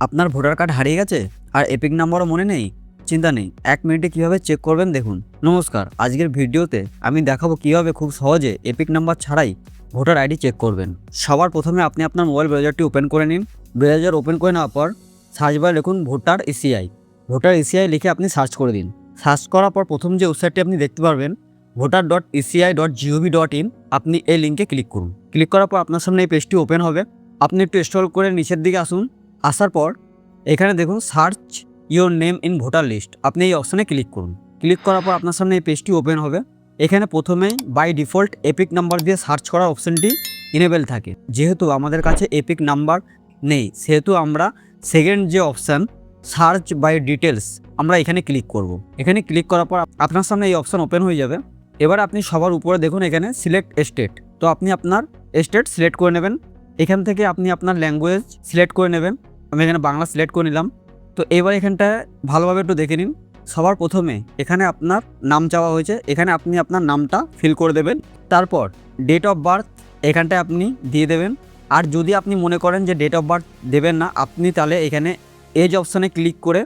আপনার voter card হারিয়ে গেছে আর এপিক নাম্বারও মনে নেই? চিন্তা নেই, 1 মিনিটে কীভাবে চেক করবেন দেখুন। নমস্কার, আজকের ভিডিওতে আমি দেখাবো কীভাবে খুব সহজে এপিক নাম্বার ছাড়াই ভোটার আইডি চেক করবেন। সবার প্রথমে আপনি আপনার মোবাইল ব্রাউজারটি ওপেন করে নিন। ব্রাউজার ওপেন করে নেওয়ার পর সার্চ বারে লিখুন ভোটার ইসিআই। ভোটার ইসিআই লিখে আপনি সার্চ করে দিন। সার্চ করার পর প্রথম যে ওয়েবসাইটটি আপনি দেখতে পারবেন voter.eci.gov.in, আপনি এই লিঙ্কে ক্লিক করুন। ক্লিক করার পর আপনার সামনে এই পেজটি ওপেন হবে। আপনি একটু স্ক্রল করে নিচের দিকে আসুন। আসার পর এখানে দেখুন search your name in voter list, আপনি এই অপশানে ক্লিক করুন। ক্লিক করার পর আপনার সামনে এই পেজটি ওপেন হবে। এখানে প্রথমেই বাই ডিফল্ট এপিক নাম্বার দিয়ে সার্চ করার অপশানটি ইনেবল থাকে। যেহেতু আমাদের কাছে এপিক নাম্বার নেই, সেহেতু আমরা সেকেন্ড যে অপশান সার্চ বাই ডিটেলস, আমরা এখানে ক্লিক করব। এখানে ক্লিক করার পর আপনার সামনে এই অপশান ওপেন হয়ে যাবে। এবার আপনি সবার উপরে দেখুন এখানে সিলেক্ট স্টেট, তো আপনি আপনার স্টেট সিলেক্ট করে নেবেন। এখান থেকে আপনি আপনার ল্যাঙ্গুয়েজ সিলেক্ট করে নেবেন। আমি এখানে বাংলা সিলেক্ট করে নিলাম। তো এবার এখানটায় ভালোভাবে একটু দেখে নিন। সবার প্রথমে এখানে আপনার নাম চাওয়া হয়েছে, এখানে আপনি আপনার নামটা ফিল করে দেবেন। তারপর ডেট অফ বার্থ এখানটায় আপনি দিয়ে দেবেন। আর যদি আপনি মনে করেন যে ডেট অফ বার্থ দেবেন না, আপনি তাহলে এখানে এজ অপশানে ক্লিক করে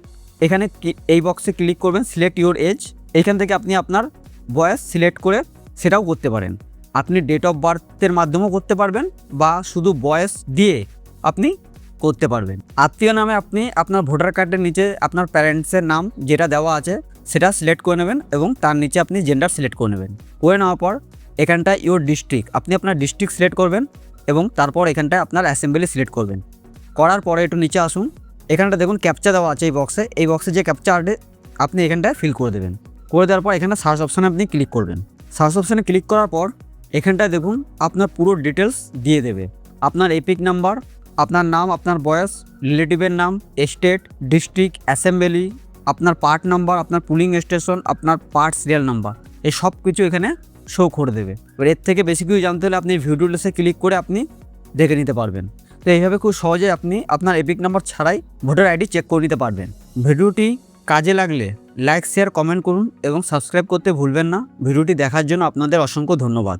এখানে এই বক্সে ক্লিক করবেন সিলেক্ট ইউর এজ। এখান থেকে আপনি আপনার বয়স সিলেক্ট করে সেটাও করতে পারেন। আপনি ডেট অফ বার্থের মাধ্যমেও করতে পারবেন বা শুধু বয়স দিয়ে আপনি করতে পারবেন। আত্মীয় নামে আপনি আপনার ভোটার কার্ডের নিচে আপনার প্যারেন্টসের নাম যেটা দেওয়া আছে সেটা সিলেক্ট করে নেবেন এবং তার নিচে আপনি জেন্ডার সিলেক্ট করে নেবেন। করে নেওয়ার পর এখানটায় ইউর ডিস্ট্রিক্ট, আপনি আপনার ডিস্ট্রিক্ট সিলেক্ট করবেন এবং তারপর এখানটায় আপনার অ্যাসেম্বলি সিলেক্ট করবেন। করার পরে একটু নিচে আসুন। এখানটা দেখুন ক্যাপচা দেওয়া আছে এই বক্সে যে ক্যাপচা আছে আপনি এখানটায় ফিল করে দেবেন। করে দেওয়ার পর এখানে সার্চ অপশানে আপনি ক্লিক করবেন। সার্চ অপশানে ক্লিক করার পর এখানটায় দেখুন আপনার পুরো ডিটেলস দিয়ে দেবে। আপনার এপিক নাম্বার, আপনার নাম, আপনার বয়স, রিলেটিভের নাম, স্টেট, ডিস্ট্রিক্ট, অ্যাসেম্বলি, আপনার পার্ট নাম্বার, আপনার পুলিং স্টেশন, আপনার পার্ট সিরিয়াল নাম্বার, এই সব কিছু এখানে শো করে দেবে। এবার এর থেকে বেশি কিছু জানতে হলে আপনি ভিউ ডিটেলসে ক্লিক করে আপনি দেখে নিতে পারবেন। তো এইভাবে খুব সহজে আপনি আপনার এপিক নাম্বার ছাড়াই ভোটার আইডি চেক করে নিতে পারবেন। ভিডিওটি কাজে লাগলে লাইক, শেয়ার, কমেন্ট করুন এবং সাবস্ক্রাইব করতে ভুলবেন না। ভিডিওটি দেখার জন্য আপনাদের অসংখ্য ধন্যবাদ।